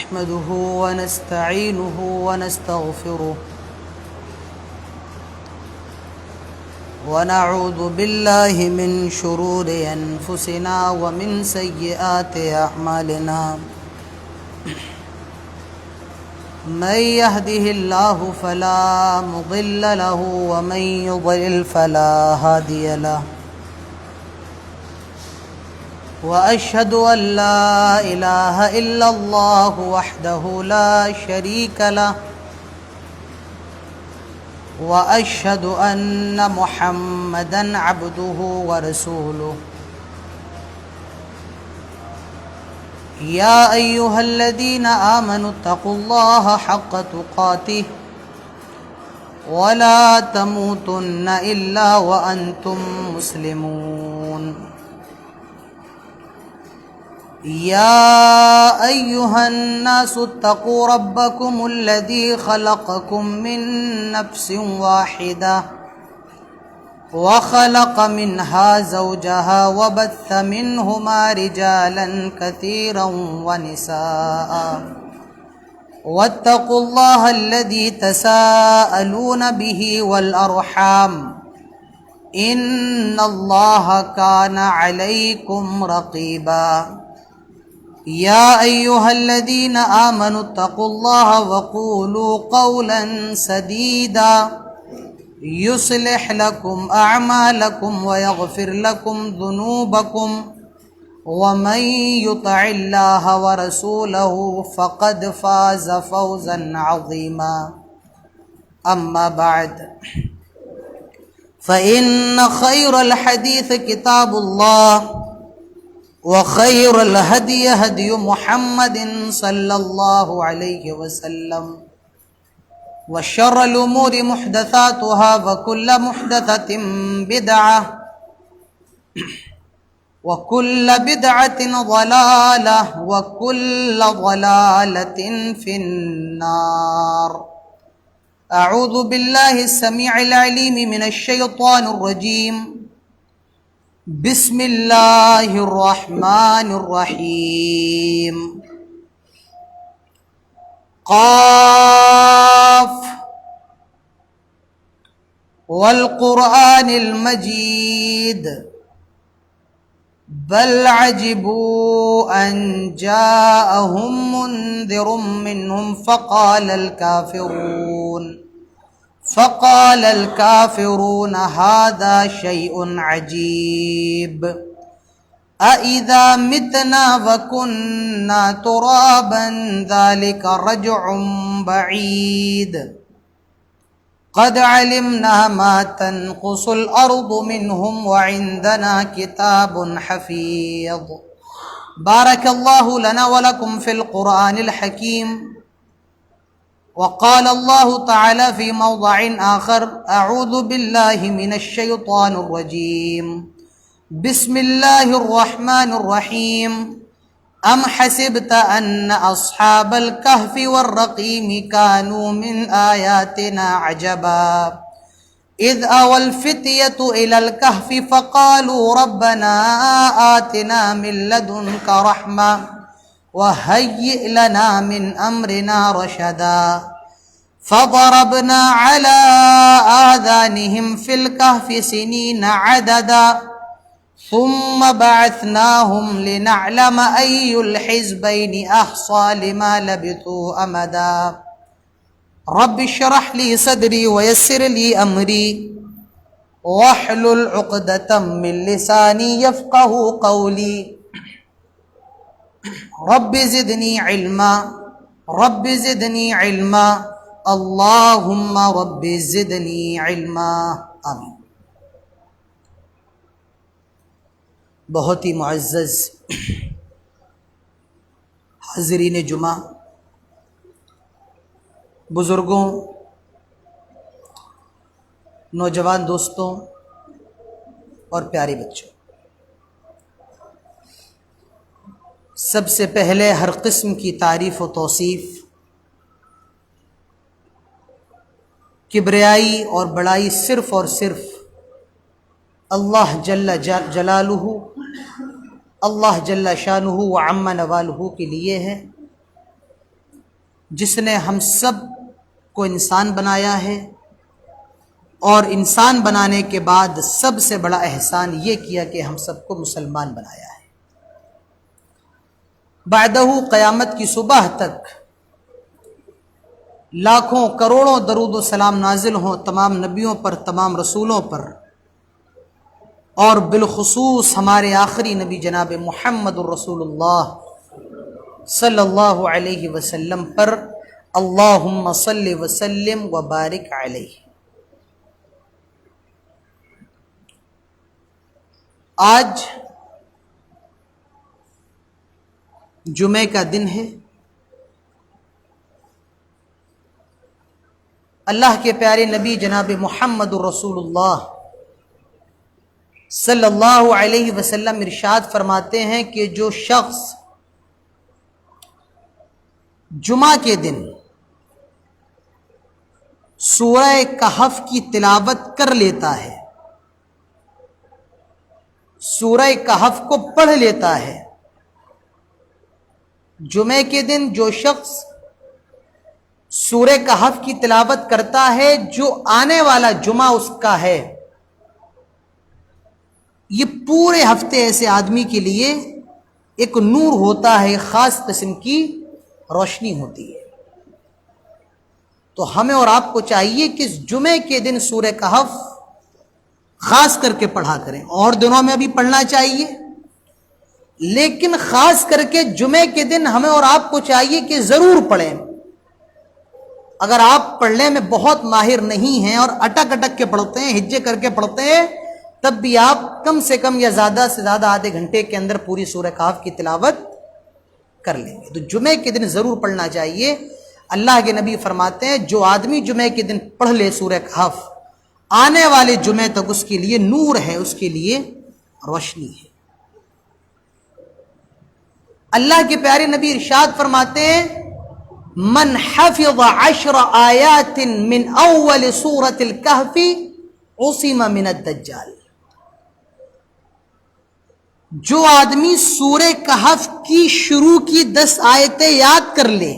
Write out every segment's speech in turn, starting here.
نحمده ونستعينه ونستغفره ونعوذ بالله من شرور أنفسنا ومن سيئات أعمالنا من يهده الله فلا مضل له ومن يضلل فلا هادي له وأشهد أن لا إله إلا الله وحده لا شريك له وأشهد أن محمدًا عبده ورسوله يا أيها الذين آمنوا اتقوا الله حق تقاته ولا تموتن إلا وأنتم مسلمون يا أيها الناس اتقوا ربكم الذي خلقكم من نفس واحدة وخلق منها زوجها وبث منهما رجالا كثيرا ونساء واتقوا الله الذي تساءلون به والأرحام إن الله كان عليكم رقيبا يا أيها الذين آمنوا اتقوا الله وقولوا قولا سديدا يصلح لكم أعمالكم ويغفر لكم ذنوبكم ومن يطع الله ورسوله فقد فاز فوزا عظيما أما بعد فإن خير الحديث كتاب الله وخير الهدي هدي محمد صلى الله عليه وسلم وشر الأمور محدثاتها وكل محدثة بدعة وكل بدعة ضلالة وكل ضلالة في النار أعوذ بالله السميع العليم من الشيطان الرجيم بسم الله الرحمن الرحيم قاف والقرآن المجيد بل عجبوا أن جاءهم منذر منهم فقال الكافرون هذا شيء عجيب أإذا متنا وكنا ترابا ذلك رجع بعيد قد علمنا ما تنقص الأرض منهم وعندنا كتاب حفيظ بارك الله لنا ولكم في القرآن الحكيم وقال الله تعالى في موضع آخر أعوذ بالله من الشيطان الرجيم بسم الله الرحمن الرحيم أم حسبت أن أصحاب الكهف والرقيم كانوا من آياتنا عجبا إذ أوى الفتية إلى الكهف فقالوا ربنا آتنا من لدنك رحمة وهيئ لنا من أمرنا رشدا فضربنا على آذانهم في الكهف سنين عددا ثم بعثناهم لنعلم أي الحزبين أحصى لما لبثوا أمدا رب اشرح لي صدري ويسر لي أمري واحلل عقدة من لساني يفقه قولي رب زدني علما اللهم رب زدني علما آمین۔ بہت ہی معزز حاضرین جمعہ، بزرگوں، نوجوان دوستوں اور پیارے بچوں، سب سے پہلے ہر قسم کی تعریف و توصیف کبریائی اور بڑائی صرف اور صرف اللہ جل جلالہ، اللہ جل شانہ و عم نوالہ کے لیے ہے، جس نے ہم سب کو انسان بنایا ہے اور انسان بنانے کے بعد سب سے بڑا احسان یہ کیا کہ ہم سب کو مسلمان بنایا ہے۔ بعدہ قیامت کی صبح تک لاکھوں کروڑوں درود و سلام نازل ہوں تمام نبیوں پر، تمام رسولوں پر، اور بالخصوص ہمارے آخری نبی جناب محمد الرسول اللہ صلی اللہ علیہ وسلم پر، اللہم صلی وسلم وبارک علیہ۔ آج جمعے کا دن ہے۔ اللہ کے پیارے نبی جناب محمد الرسول اللہ صلی اللہ علیہ وسلم ارشاد فرماتے ہیں کہ جو شخص جمعہ کے دن سورہ کہف کی تلاوت کر لیتا ہے، سورہ کہف کو پڑھ لیتا ہے، جمعے کے دن جو شخص سورہ کہف کی تلاوت کرتا ہے، جو آنے والا جمعہ اس کا ہے، یہ پورے ہفتے ایسے آدمی کے لیے ایک نور ہوتا ہے، خاص قسم کی روشنی ہوتی ہے۔ تو ہمیں اور آپ کو چاہیے کہ اس جمعے کے دن سورہ کہف خاص کر کے پڑھا کریں، اور دنوں میں بھی پڑھنا چاہیے، لیکن خاص کر کے جمعے کے دن ہمیں اور آپ کو چاہیے کہ ضرور پڑھیں۔ اگر آپ پڑھنے میں بہت ماہر نہیں ہیں اور اٹک اٹک کے پڑھتے ہیں، ہجے کر کے پڑھتے ہیں، تب بھی آپ کم سے کم یا زیادہ سے زیادہ آدھے گھنٹے کے اندر پوری سورہ کہف کی تلاوت کر لیں گے۔ تو جمعے کے دن ضرور پڑھنا چاہیے۔ اللہ کے نبی فرماتے ہیں جو آدمی جمعے کے دن پڑھ لے سورہ کہف، آنے والے جمعے تک اس کے لیے نور ہے، اس کے لیے روشنی ہے۔ اللہ کے پیارے نبی ارشاد فرماتے ہیں من حفظ 10 آیات من اول سورۃ الکہف عصم من الدجال۔ جو آدمی سورہ کہف کی شروع کی 10 آیتیں یاد کر لے،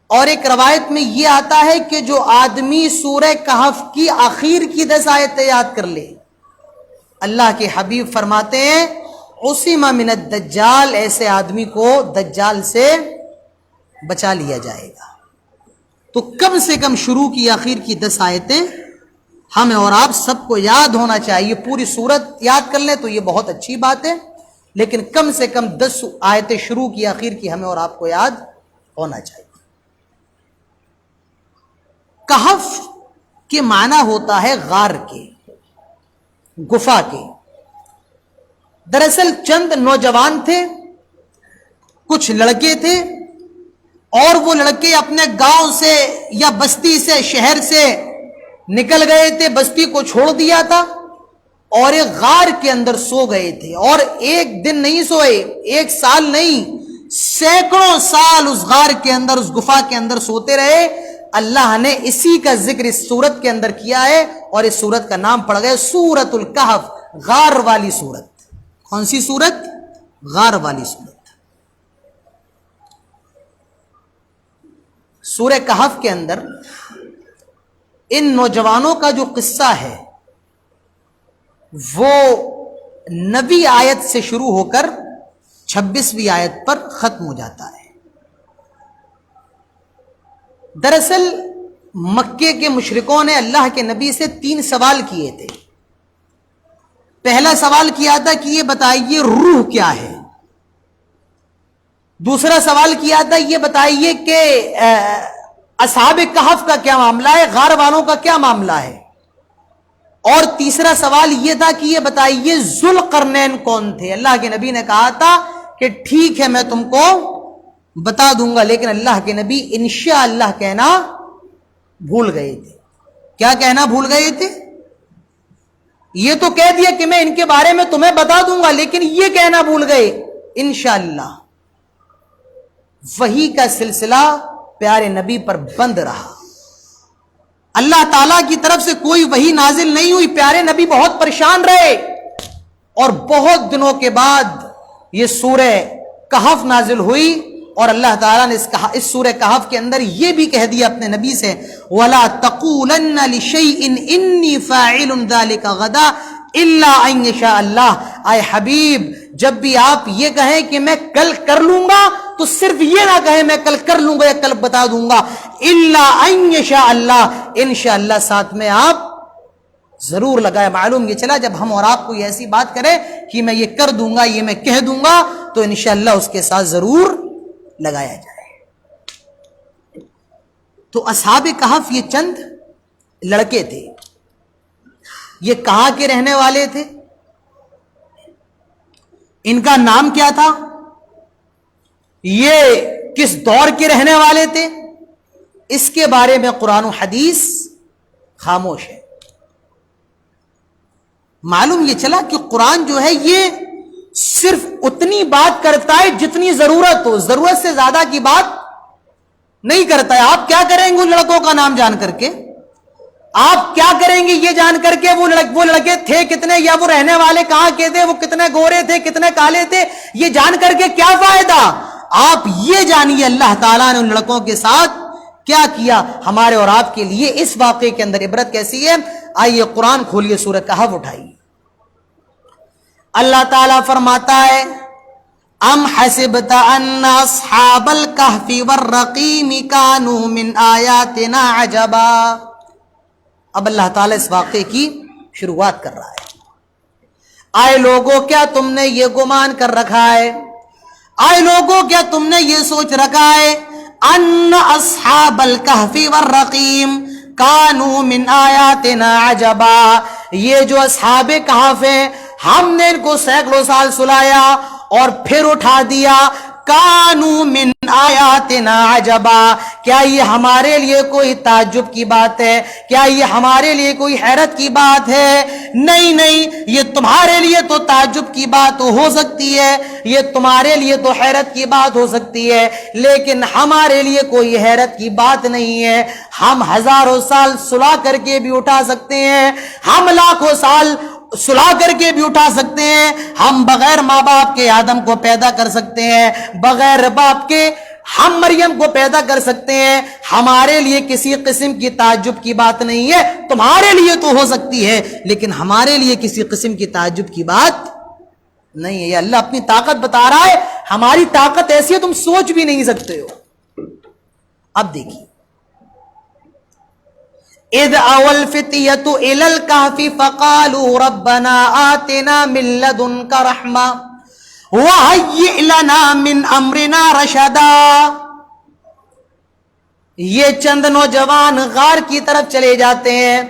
اور ایک روایت میں یہ آتا ہے کہ جو آدمی سورہ کہف کی آخر کی 10 آیتیں یاد کر لے، اللہ کے حبیب فرماتے ہیں عصم من الدجال، ایسے آدمی کو دجال سے بچا لیا جائے گا۔ تو کم سے کم شروع کی آخر کی 10 آیتیں ہمیں اور آپ سب کو یاد ہونا چاہیے۔ پوری سورت یاد کر لیں تو یہ بہت اچھی بات ہے، لیکن کم سے کم 10 آیتیں شروع کی آخر کی ہمیں اور آپ کو یاد ہونا چاہیے۔ کہف کے معنی ہوتا ہے غار کے، گفا کے۔ دراصل چند نوجوان تھے، کچھ لڑکے تھے، اور وہ لڑکے اپنے گاؤں سے یا بستی سے، شہر سے نکل گئے تھے، بستی کو چھوڑ دیا تھا، اور ایک غار کے اندر سو گئے تھے۔ اور ایک دن نہیں سوئے، ایک سال نہیں، سینکڑوں سال اس غار کے اندر، اس گفا کے اندر سوتے رہے۔ اللہ نے اسی کا ذکر اس سورت کے اندر کیا ہے، اور اس سورت کا نام پڑ گیا سورۃ الکہف، غار والی سورت۔ کون سی سورت؟ غار والی سورت۔ سورہ کہف کے اندر ان نوجوانوں کا جو قصہ ہے وہ 9ویں آیت سے شروع ہو کر 26ویں آیت پر ختم ہو جاتا ہے۔ دراصل مکے کے مشرکوں نے اللہ کے نبی سے 3 سوال کیے تھے۔ پہلا سوال کیا تھا کہ یہ بتائیے روح کیا ہے، دوسرا سوال کیا تھا یہ بتائیے کہ اصحاب کہف کا کیا معاملہ ہے، غار والوں کا کیا معاملہ ہے، اور تیسرا سوال یہ تھا کہ یہ بتائیے ذوالقرنین کون تھے۔ اللہ کے نبی نے کہا تھا کہ ٹھیک ہے میں تم کو بتا دوں گا، لیکن اللہ کے نبی انشاءاللہ کہنا بھول گئے تھے۔ کیا کہنا بھول گئے تھے؟ یہ تو کہہ دیا کہ میں ان کے بارے میں تمہیں بتا دوں گا، لیکن یہ کہنا بھول گئے انشاءاللہ۔ وحی کا سلسلہ پیارے نبی پر بند رہا، اللہ تعالیٰ کی طرف سے کوئی وحی نازل نہیں ہوئی، پیارے نبی بہت پریشان رہے، اور بہت دنوں کے بعد یہ سورہ کہف نازل ہوئی، اور اللہ تعالیٰ نے اس سورہ کہف کے اندر یہ بھی کہہ دیا اپنے نبی سے وَلَا تَقُولَنَّ لِشَيْءٍ إِنِّي فَاعِلٌ ذَلِكَ غَدًا إِلَّا أَن يَشَاءَ اللَّهُ۔ اے حبیب جب بھی آپ یہ کہیں کہ میں کل کر لوں گا تو صرف یہ نہ کہیں میں کل کر لوں گا یا کل بتا دوں گا، إِلَّا أَن يَشَاءَ اللَّهُ، انشاءاللہ ساتھ میں آپ ضرور لگائے۔ معلوم یہ چلا جب ہم اور آپ کوئی ایسی بات کریں کہ میں یہ کر دوں گا یہ میں کہہ دوں گا تو انشاءاللہ اس کے ساتھ ضرور لگایا جائے۔ تو اصحاب کہف یہ چند لڑکے تھے، یہ کہاں کے رہنے والے تھے، ان کا نام کیا تھا، یہ کس دور کے رہنے والے تھے، اس کے بارے میں قرآن و حدیث خاموش ہے۔ معلوم یہ چلا کہ قرآن جو ہے یہ صرف اتنی بات کرتا ہے جتنی ضرورت ہو، ضرورت سے زیادہ کی بات نہیں کرتا ہے۔ آپ کیا کریں گے ان لڑکوں کا نام جان کر کے، آپ کیا کریں گے یہ جان کر کے وہ لڑکے تھے کتنے، یا وہ رہنے والے کہاں کے تھے، وہ کتنے گورے تھے کتنے کالے تھے، یہ جان کر کے کیا فائدہ؟ آپ یہ جانیے اللہ تعالیٰ نے ان لڑکوں کے ساتھ کیا کیا۔ ہمارے اور آپ کے لیے اس واقعے کے اندر عبرت کیسی ہے؟ آئیے قرآن کھولیے، سورہ کہف اٹھائیے۔ اللہ تعالیٰ فرماتا ہے ام حسبت ان اصحاب الکہف والرقیم کانوا من آیاتنا عجبا۔ اب اللہ تعالیٰ اس واقعے کی شروعات کر رہا ہے۔ آئے لوگوں کیا تم نے یہ گمان کر رکھا ہے، آئے لوگوں کیا تم نے یہ سوچ رکھا ہے ان اصحاب الکہف والرقیم کانوا من آیاتنا عجبا، یہ جو اصحاب کہف ہیں ہم نے ان کو سینکڑوں سال سلایا اور پھر اٹھا دیا، کانوا من آیاتنا عجبا، کیا یہ ہمارے لیے کوئی تعجب کی بات ہے، کیا یہ ہمارے لیے کوئی حیرت کی بات ہے؟ نہیں نہیں، یہ تمہارے لیے تو تعجب کی بات ہو سکتی ہے، یہ تمہارے لیے تو حیرت کی بات ہو سکتی ہے، لیکن ہمارے لیے کوئی حیرت کی بات نہیں ہے۔ ہم ہزاروں سال سلا کر کے بھی اٹھا سکتے ہیں، ہم لاکھوں سال سلا کر کے بھی اٹھا سکتے ہیں، ہم بغیر ماں باپ کے آدم کو پیدا کر سکتے ہیں، بغیر باپ کے ہم مریم کو پیدا کر سکتے ہیں، ہمارے لیے کسی قسم کی تعجب کی بات نہیں ہے۔ تمہارے لیے تو ہو سکتی ہے لیکن ہمارے لیے کسی قسم کی تعجب کی بات نہیں ہے۔ یہ اللہ اپنی طاقت بتا رہا ہے، ہماری طاقت ایسی ہے تم سوچ بھی نہیں سکتے ہو۔ اب دیکھیے اذ اول فتیۃ الی الکہف فقالوا ربنا آتنا من لدنک رحمہ وہیئ لنا من امرنا رشدا۔ یہ چند نوجوان غار کی طرف چلے جاتے ہیں،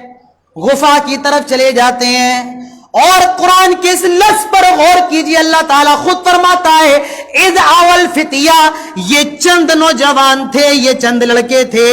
غفا کی طرف چلے جاتے ہیں، اور قرآن کے اس لفظ پر غور کیجئے، اللہ تعالیٰ خود فرماتا ہے اذ اول فتیہ، یہ چند نوجوان تھے، یہ چند لڑکے تھے،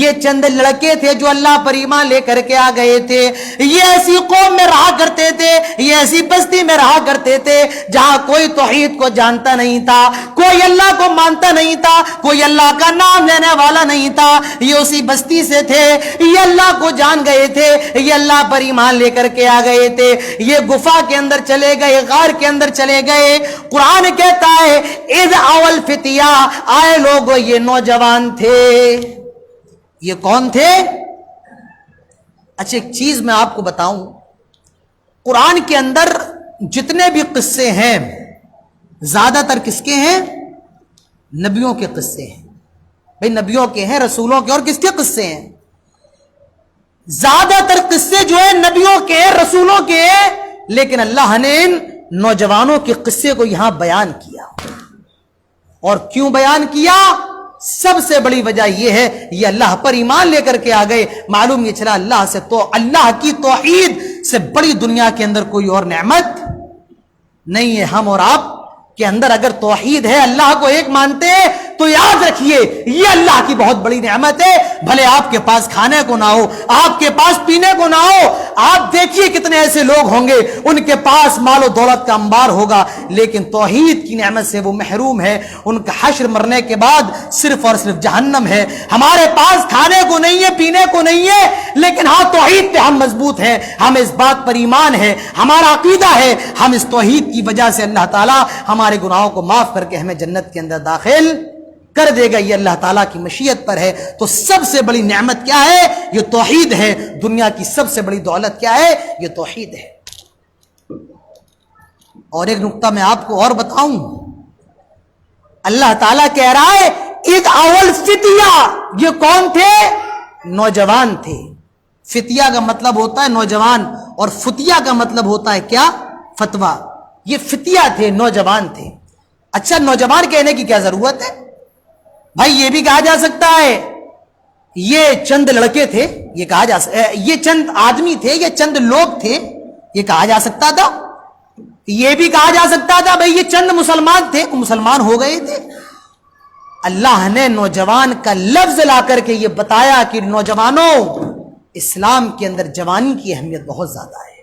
یہ چند لڑکے تھے جو اللہ پر ایمان لے کر کے آ گئے تھے۔ یہ ایسی قوم میں رہا کرتے تھے، یہ ایسی بستی میں رہا کرتے تھے جہاں کوئی توحید کو جانتا نہیں تھا، کوئی اللہ کو مانتا نہیں تھا، کوئی اللہ کا نام لینے والا نہیں تھا۔ یہ اسی بستی سے تھے، یہ اللہ کو جان گئے تھے، یہ اللہ پر ایمان لے کر کے آ گئے تھے، یہ گفا کے اندر چلے گئے، غار کے اندر چلے گئے۔ قرآن کہتا ہے اذ اول فتیہ، آئے لوگو یہ نوجوان تھے۔ یہ کون تھے؟ اچھا ایک چیز میں آپ کو بتاؤں، قرآن کے اندر جتنے بھی قصے ہیں زیادہ تر کس کے ہیں؟ نبیوں کے قصے ہیں۔ بھئی نبیوں کے ہیں، رسولوں کے، اور کس کے قصے ہیں؟ زیادہ تر قصے جو ہیں نبیوں کے ہیں، رسولوں کے ہیں، لیکن اللہ نے ان نوجوانوں کے قصے کو یہاں بیان کیا۔ اور کیوں بیان کیا؟ سب سے بڑی وجہ یہ ہے یہ اللہ پر ایمان لے کر کے آ گئے۔ معلوم یہ چلا اللہ سے تو اللہ کی توحید سے بڑی دنیا کے اندر کوئی اور نعمت نہیں ہے۔ ہم اور آپ کے اندر اگر توحید ہے، اللہ کو ایک مانتے ہیں، تو یاد رکھیے یہ اللہ کی بہت بڑی نعمت ہے. بھلے آپ کے پاس کھانے کو نہ ہو, آپ کے پاس پینے کو نہ ہو, آپ دیکھیے کتنے ایسے لوگ ہوں گے ان کے پاس مال و دولت کا انبار ہوگا لیکن توحید کی نعمت سے وہ محروم ہے, ان کا حشر مرنے کے بعد صرف اور صرف جہنم ہے. ہمارے پاس کھانے کو نہیں ہے, پینے کو نہیں ہے, لیکن ہاں توحید پہ ہم مضبوط ہیں, ہمیں اس بات پر ایمان ہے, ہمارا عقیدہ ہے, ہم اس توحید کی وجہ سے اللہ تعالیٰ ہمارے گناہوں کو معاف کر کے ہمیں جنت کے اندر داخل کر دے گا. یہ اللہ تعالیٰ کی مشیت پر ہے. تو سب سے بڑی نعمت کیا ہے؟ یہ توحید ہے. دنیا کی سب سے بڑی دولت کیا ہے؟ یہ توحید ہے. اور ایک نقطہ میں آپ کو اور بتاؤں, اللہ تعالیٰ کہہ رہا ہے اذ اول فتیہ, یہ کون تھے؟ نوجوان تھے. فتیہ کا مطلب ہوتا ہے نوجوان, اور فتیہ کا مطلب ہوتا ہے کیا؟ فتوہ. یہ فتیہ تھے, نوجوان تھے. اچھا نوجوان کہنے کی کیا ضرورت ہے بھائی؟ یہ بھی کہا جا سکتا ہے یہ چند لڑکے تھے, یہ کہا جا سکتا ہے یہ چند آدمی تھے, یہ چند لوگ تھے, یہ کہا جا سکتا تھا. یہ بھی کہا جا سکتا تھا بھائی یہ چند مسلمان تھے, مسلمان ہو گئے تھے. اللہ نے نوجوان کا لفظ لا کر کے یہ بتایا کہ نوجوانوں, اسلام کے اندر جوانی کی اہمیت بہت زیادہ ہے.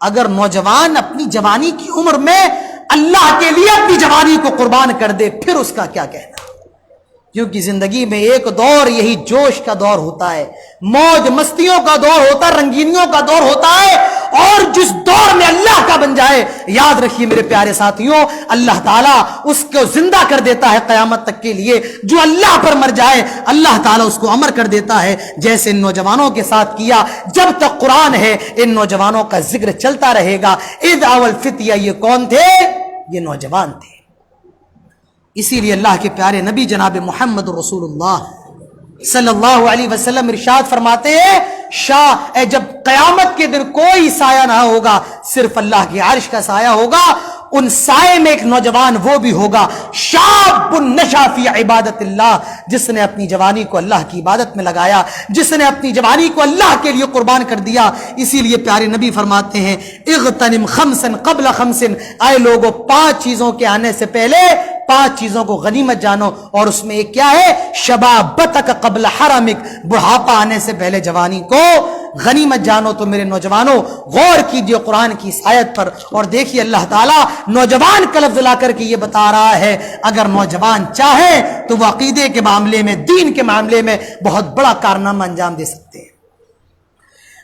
اگر نوجوان اپنی جوانی کی عمر میں اللہ کے لیے اپنی جوانی کو قربان کر دے پھر اس کا کیا کہنا, کیونکہ زندگی میں ایک دور یہی جوش کا دور ہوتا ہے, موج مستیوں کا دور ہوتا ہے, رنگینیوں کا دور ہوتا ہے, اور جس دور میں اللہ کا بن جائے, یاد رکھیے میرے پیارے ساتھیوں, اللہ تعالیٰ اس کو زندہ کر دیتا ہے قیامت تک کے لیے. جو اللہ پر مر جائے اللہ تعالیٰ اس کو امر کر دیتا ہے, جیسے ان نوجوانوں کے ساتھ کیا. جب تک قرآن ہے ان نوجوانوں کا ذکر چلتا رہے گا. اذ اول فتیہ, یہ کون تھے؟ یہ نوجوان تھے. اسی لیے اللہ کے پیارے نبی جناب محمد رسول اللہ صلی اللہ علیہ وسلم ارشاد فرماتے ہیں جب قیامت کے دن کوئی سایہ نہ ہوگا, صرف اللہ کی عرش کا سایہ ہوگا. ان سائے میں ایک نوجوان وہ بھی ہوگا, شاب نشا فی عبادت اللہ, جس نے اپنی جوانی کو اللہ کی عبادت میں لگایا, جس نے اپنی جوانی کو اللہ کے لیے قربان کر دیا. اسی لیے پیارے نبی فرماتے ہیں اغتنم خمسن قبل خمسن, اے لوگوں 5 چیزوں کے آنے سے پہلے 5 چیزوں کو غنیمت جانو. اور اس میں ایک کیا ہے؟ شبابتک قبل حرمک, بڑھاپا آنے سے پہلے جوانی کو غنیمت جانو. تو میرے نوجوانوں غور کیجئے قرآن کی اس آیت پر, اور دیکھیے اللہ تعالیٰ نوجوان کا لفظ لا کر کے یہ بتا رہا ہے اگر نوجوان چاہے تو وہ عقیدے کے معاملے میں, دین کے معاملے میں بہت بڑا کارنامہ انجام دے سکتے ہیں.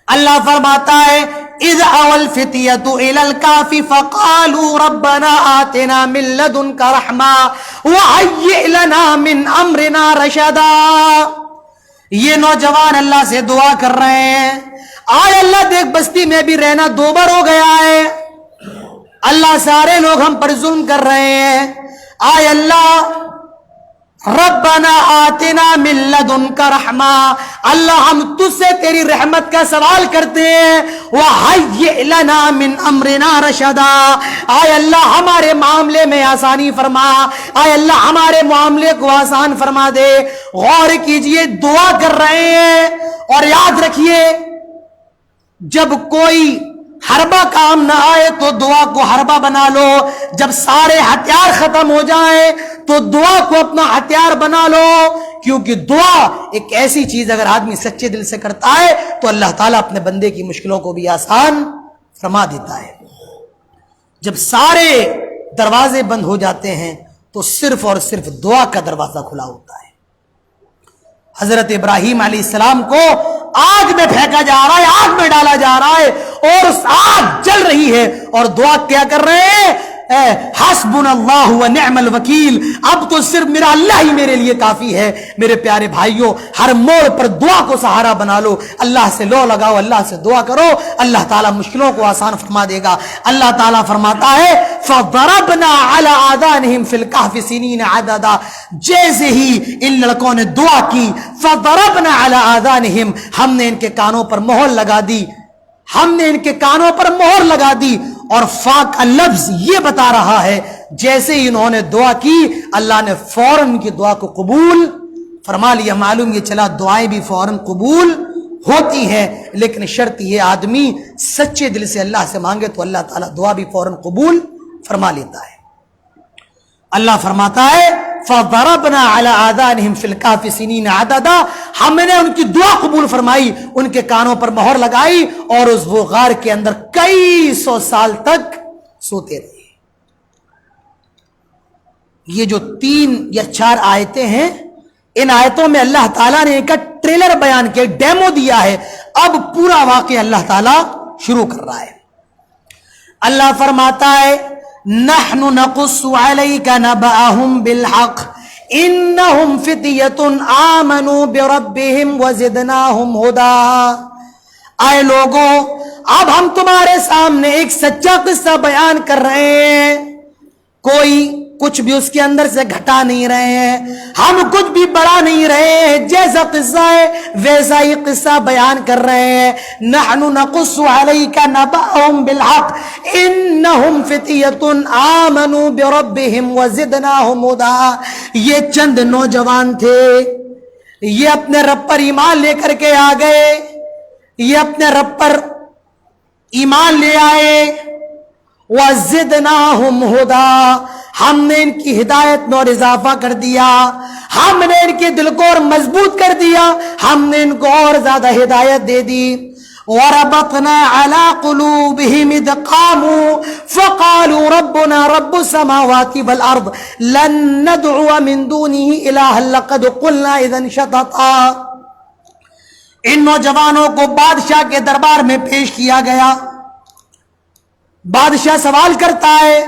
اللہ فرماتا ہے اذ اول فتیۃ الی الکهف فقالوا ربنا آتنا من لدنک رحمہ وہیئ لنا من امرنا رشدا. یہ نوجوان اللہ سے دعا کر رہے ہیں, آئے اللہ دیکھ بستی میں بھی رہنا دوبر ہو گیا ہے, اللہ سارے لوگ ہم پر ظلم کر رہے ہیں, آئے اللہ ربنا آتنا من لدنک رحمہ, اللہ ہم تجھ سے تیری رحمت کا سوال کرتے ہیں, وہیئ لنا من امرنا رشدا, آئے اللہ ہمارے معاملے میں آسانی فرما, آئے اللہ ہمارے معاملے کو آسان فرما دے. غور کیجئے دعا کر رہے ہیں, اور یاد رکھیے جب کوئی حربہ کام نہ آئے تو دعا کو حربہ بنا لو, جب سارے ہتھیار ختم ہو جائیں تو دعا کو اپنا ہتھیار بنا لو, کیونکہ دعا ایک ایسی چیز اگر آدمی سچے دل سے کرتا ہے تو اللہ تعالیٰ اپنے بندے کی مشکلوں کو بھی آسان فرما دیتا ہے. جب سارے دروازے بند ہو جاتے ہیں تو صرف اور صرف دعا کا دروازہ کھلا ہوتا ہے. حضرت ابراہیم علیہ السلام کو آگ میں پھینکا جا رہا ہے, آگ میں ڈالا جا رہا ہے, اور اس آگ جل رہی ہے, اور دعا کیا کر رہے ہیں؟ حسبنا اللہ و نعم الوکیل, اب تو صرف میرا اللہ ہی میرے لیے کافی ہے. میرے پیارے بھائیوں, ہر موڑ پر دعا کو سہارا بنا لو, اللہ سے لو لگاؤ, اللہ سے دعا کرو, اللہ تعالیٰ مشکلوں کو آسان فرما دے گا. اللہ تعالیٰ فرماتا ہے فضربنا علی آذانہم فی الکہف سنین عددا, جیسے ہی ان لڑکوں نے دعا کی, فضربنا علی آذانہم, ہم نے ان کے کانوں پر مہر لگا دی, ہم نے ان کے کانوں پر مہر لگا دی. اور فا کا لفظ یہ بتا رہا ہے جیسے ہی انہوں نے دعا کی اللہ نے فوراً ان کی دعا کو قبول فرما لیا. معلوم یہ چلا دعائیں بھی فوراً قبول ہوتی ہیں, لیکن شرط یہ آدمی سچے دل سے اللہ سے مانگے تو اللہ تعالیٰ دعا بھی فوراً قبول فرما لیتا ہے. اللہ فرماتا ہے فضربنا على آذانهم في الكهف سنين عددا، ہم نے ان کی دعا قبول فرمائی، ان کے کانوں پر مہر لگائی اور اس وہ غار کے اندر کئی سو سال تک سوتے رہے۔ یہ جو 3 یا 4 آیتیں ہیں، ان آیتوں میں اللہ تعالیٰ نے ایک ٹریلر بیان کیا، ڈیمو دیا ہے۔ اب پورا واقعہ اللہ تعالیٰ شروع کر رہا ہے۔ اللہ فرماتا ہے نحن نقص علیک نبأہم بالحق انہم فتیۃ آمنوا بربہم وزدناہم ہدی۔ اے لوگوں، اب ہم تمہارے سامنے ایک سچا قصہ بیان کر رہے ہیں، کوئی کچھ بھی اس کے اندر سے گھٹا نہیں رہے ہیں، ہم کچھ بھی بڑا نہیں رہے ہیں، جیسا قصہ ہے ویسا ہی قصہ بیان کر رہے ہیں۔ نحن نقص علیک نبأہم بالحق انہم فتیۃ آمنوا بربہم وزدناہم ہدی۔ یہ چند نوجوان تھے، یہ اپنے رب پر ایمان لے کر کے آ گئے، یہ اپنے رب پر ایمان لے آئے، وزدناہم ہدی، ہم نے ان کی ہدایت میں اور اضافہ کر دیا، ہم نے ان کے دل کو اور مضبوط کر دیا، ہم نے ان کو اور زیادہ ہدایت دے دی۔ وربطنا على قلوبهم اذ قاموا فقالوا ربنا رب السماوات والارض لن ندعو من دونه الها لقد قلنا اذا شططا۔ ان نوجوانوں کو بادشاہ کے دربار میں پیش کیا گیا۔ بادشاہ سوال کرتا ہے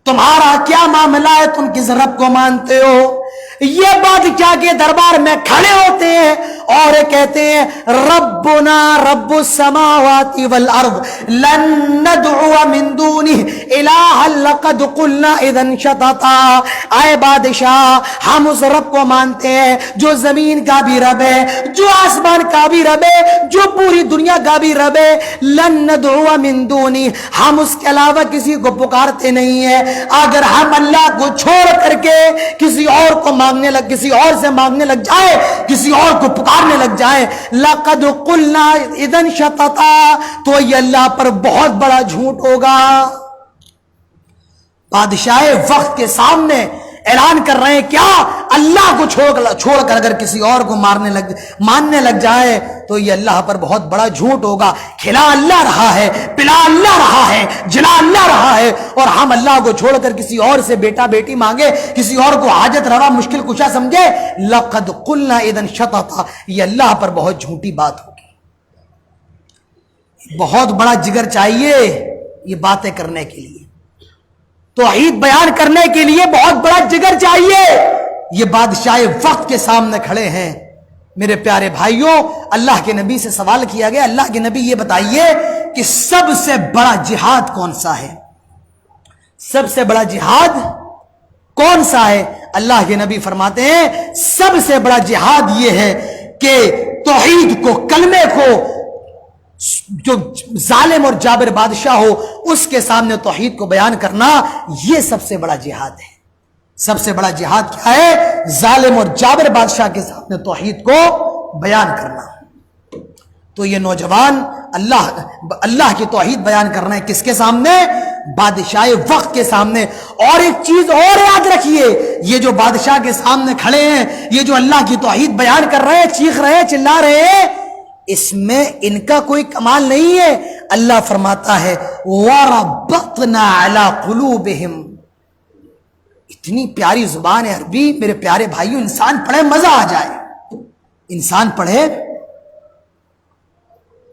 تمہارا کیا معاملہ ہے، تم کس رب کو مانتے ہو؟ یہ بادشاہ کے دربار میں کھڑے ہوتے ہیں اور کہتے ہیں ربنا رب السماوات والارض لن ندعو من دونه الها لقد قلنا اذا شططا۔ اے بادشاہ، ہم اس رب کو مانتے ہیں جو زمین کا بھی رب ہے، جو آسمان کا بھی رب ہے، جو پوری دنیا کا بھی رب ہے۔ لن ندعو من دونه، ہم اس کے علاوہ کسی کو پکارتے نہیں ہیں۔ اگر ہم اللہ کو چھوڑ کر کے کسی اور کو مانگنے لگ، کسی اور سے مانگنے لگ جائے، کسی اور کو پکارنے لگ جائے، لقد قلنا اذا شططا، تو یہ اللہ پر بہت بڑا جھوٹ ہوگا۔ بادشاہ وقت کے سامنے اعلان کر رہے ہیں کیا اللہ کو چھوڑ کر اگر کسی اور کو ماننے لگ جائے تو یہ اللہ پر بہت بڑا جھوٹ ہوگا۔ کھلا اللہ رہا ہے، پلا اللہ رہا ہے، جلا اللہ رہا ہے، اور ہم اللہ کو چھوڑ کر کسی اور سے بیٹا بیٹی مانگے، کسی اور کو حاجت روا مشکل کشا سمجھے، لقد قلنا اذا شططا، یہ اللہ پر بہت جھوٹی بات ہوگی۔ بہت بڑا جگر چاہیے یہ باتیں کرنے کے لیے، توحید بیان کرنے کے لیے بہت بڑا جگر چاہیے۔ یہ بادشاہ وقت کے سامنے کھڑے ہیں۔ میرے پیارے بھائیوں، اللہ کے نبی سے سوال کیا گیا اللہ کے نبی یہ بتائیے کہ سب سے بڑا جہاد کون سا ہے؟ سب سے بڑا جہاد کون سا ہے؟ اللہ کے نبی فرماتے ہیں سب سے بڑا جہاد یہ ہے کہ توحید کو، کلمے کو، جو ظالم اور جابر بادشاہ ہو اس کے سامنے توحید کو بیان کرنا، یہ سب سے بڑا جہاد ہے۔ سب سے بڑا جہاد کیا ہے؟ ظالم اور جابر بادشاہ کے سامنے توحید کو بیان کرنا۔ تو یہ نوجوان اللہ کی توحید بیان کر رہے ہیں کس کے سامنے؟ بادشاہ وقت کے سامنے۔ اور ایک چیز اور یاد رکھیے، یہ جو بادشاہ کے سامنے کھڑے ہیں، یہ جو اللہ کی توحید بیان کر رہے ہیں، چیخ رہے ہیں، چلا رہے ہیں، اس میں ان کا کوئی کمال نہیں ہے۔ اللہ فرماتا ہے وَرَبَّطْنَا عَلَىٰ قُلُوبِهِمْ۔ اتنی پیاری زبان ہے عربی، میرے پیارے بھائیوں، انسان پڑھے مزہ آ جائے، انسان پڑھے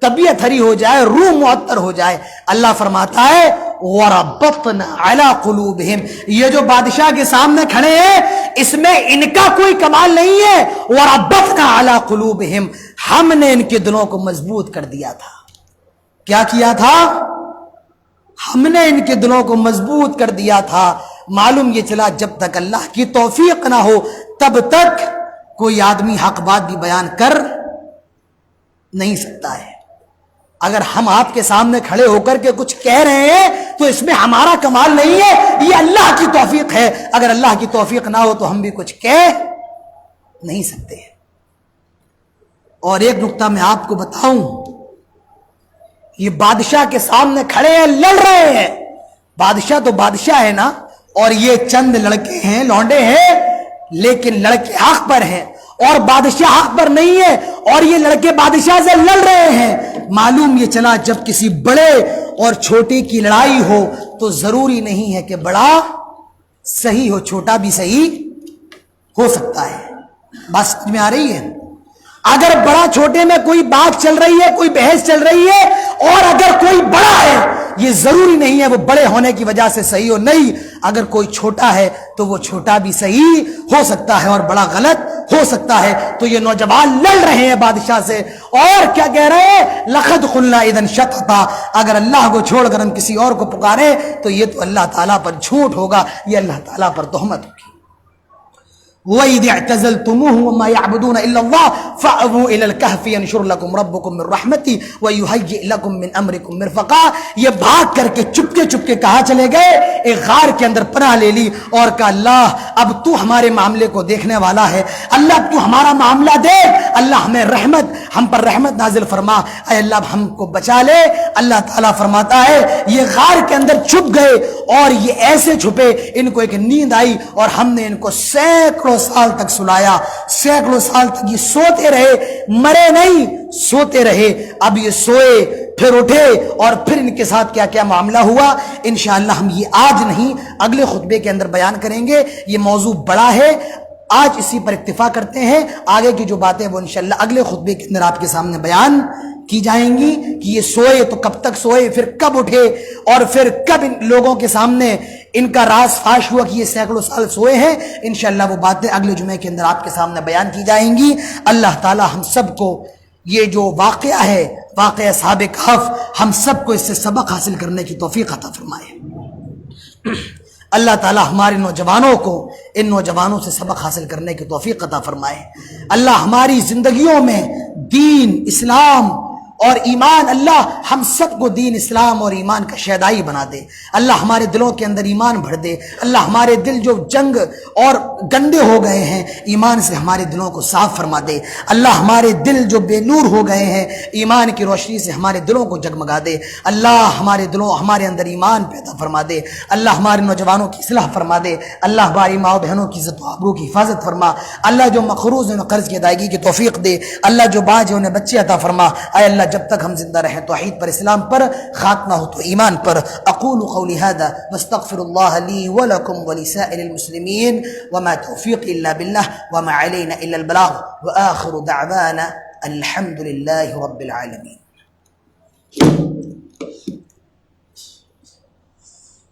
طبیعت ہری ہو جائے، روح معطر ہو جائے۔ اللہ فرماتا ہے وَرَبَّطْنَا عَلَىٰ قُلُوبِهِمْ، یہ جو بادشاہ کے سامنے کھڑے ہیں اس میں ان کا کوئی کمال نہیں ہے۔ وَرَبَّطْنَا عَلَىٰ قُلُوبِهِمْ، ہم نے ان کے دلوں کو مضبوط کر دیا تھا۔ کیا کیا تھا؟ ہم نے ان کے دلوں کو مضبوط کر دیا تھا۔ معلوم یہ چلا جب تک اللہ کی توفیق نہ ہو تب تک کوئی آدمی حق بات بھی بیان کر نہیں سکتا ہے۔ اگر ہم آپ کے سامنے کھڑے ہو کر کے کچھ کہہ رہے ہیں تو اس میں ہمارا کمال نہیں ہے، یہ اللہ کی توفیق ہے۔ اگر اللہ کی توفیق نہ ہو تو ہم بھی کچھ کہہ نہیں سکتے۔ اور ایک نقطہ میں آپ کو بتاؤں، یہ بادشاہ کے سامنے کھڑے ہیں، لڑ رہے ہیں، بادشاہ تو بادشاہ ہے نا، اور یہ چند لڑکے ہیں، لونڈے ہیں، لیکن لڑکے حق پر ہیں اور بادشاہ حق پر نہیں ہے، اور یہ لڑکے بادشاہ سے لڑ رہے ہیں، معلوم یہ چلا جب کسی بڑے اور چھوٹے کی لڑائی ہو تو ضروری نہیں ہے کہ بڑا صحیح ہو، چھوٹا بھی صحیح ہو سکتا ہے۔ بات سمجھ میں آ رہی ہے؟ اگر بڑا چھوٹے میں کوئی بات چل رہی ہے، کوئی بحث چل رہی ہے، اور اگر کوئی بڑا ہے، یہ ضروری نہیں ہے وہ بڑے ہونے کی وجہ سے صحیح ہو، نہیں، اگر کوئی چھوٹا ہے تو وہ چھوٹا بھی صحیح ہو سکتا ہے اور بڑا غلط ہو سکتا ہے۔ تو یہ نوجوان لڑ رہے ہیں بادشاہ سے، اور کیا کہہ رہے ہیں؟ لَقَدْ قُلْنَا اِذًا شَطَطًا، اگر اللہ کو چھوڑ کر ہم کسی اور کو پکارے تو یہ تو اللہ تعالیٰ پر جھوٹ ہوگا، یہ اللہ تعالیٰ پر تہمت ہوگی۔ وَإِذِ اعْتَزَلْتُمُوهُمْ وَمَا يَعْبُدُونَ إِلَّا اللَّهَ فَأْوُوا إِلَى الْكَهْفِ يَنشُرْ لَكُمْ رَبُّكُمْ مِنْ رَحْمَتِهِ وَيُهَيِّئْ لَكُمْ مِنْ أَمْرِكُمْ مِرْفَقًا، یہ بھاگ کر کے چپکے چپکے کہاں چلے گئے؟ ایک غار کے اندر پناہ لے لی اور کہا اللہ اب تو ہمارے معاملے کو دیکھنے والا ہے، اللہ اب تو ہمارا معاملہ دیکھ، اللہ ہمیں ہم پر رحمت نازل فرما، اے اللہ اب ہم کو بچا لے۔ اللہ تعالیٰ فرماتا ہے یہ غار کے اندر چھپ گئے، اور یہ ایسے چھپے، ان کو ایک نیند آئی اور ہم نے ان کو سینکڑوں سال تک سلایا، سینکڑوں سال تک یہ سوتے رہے، مرے نہیں، سوتے رہے۔ اب یہ سوئے پھر اٹھے، اور پھر ان کے ساتھ کیا کیا معاملہ ہوا انشاءاللہ ہم یہ آج نہیں اگلے خطبے کے اندر بیان کریں گے۔ یہ موضوع بڑا ہے، آج اسی پر اکتفا کرتے ہیں، آگے کی جو باتیں وہ انشاءاللہ اگلے خطبے کے اندر آپ کے سامنے بیان کی جائیں گی کہ یہ سوئے تو کب تک سوئے، پھر کب اٹھے، اور پھر کب ان لوگوں کے سامنے ان کا راز فاش ہوا کہ یہ سینکڑوں سال سوئے ہیں۔ انشاءاللہ وہ باتیں اگلے جمعے کے اندر آپ کے سامنے بیان کی جائیں گی۔ اللہ تعالی ہم سب کو یہ جو واقعہ ہے، واقعہ اصحاب کہف، ہم سب کو اس سے سبق حاصل کرنے کی توفیق عطا فرمائے۔ اللہ تعالی ہمارے نوجوانوں کو ان نوجوانوں سے سبق حاصل کرنے کی توفیق عطا فرمائے۔ اللہ ہماری زندگیوں میں دین، اسلام اور ایمان، اللہ ہم سب کو دین، اسلام اور ایمان کا شیدائی بنا دے۔ اللہ ہمارے دلوں کے اندر ایمان بھر دے۔ اللہ ہمارے دل جو جنگ اور گندے ہو گئے ہیں، ایمان سے ہمارے دلوں کو صاف فرما دے۔ اللہ ہمارے دل جو بے نور ہو گئے ہیں، ایمان کی روشنی سے ہمارے دلوں کو جگمگا دے۔ اللہ ہمارے دلوں، ہمارے اندر ایمان پیدا فرما دے۔ اللہ ہمارے نوجوانوں کی اصلاح فرما دے۔ اللہ ہماری ماں بہنوں کی عزت و آبرو کی حفاظت فرما۔ اللہ جو مقروض ہیں قرض کی ادائیگی کی توفیق دے۔ اللہ جو باج ہیں انہیں بچے عطا فرما۔ اے اللہ جب تک ہم زندہ رہیں توحید پر، اسلام پر، خاتمہ ہو تو ایمان پر۔ اقول قولی هذا واستغفر الله لي ولكم ولسائر المسلمين وما توفيقي الا بالله وما علينا الا البلاغ واخر دعوانا الحمد لله رب العالمين۔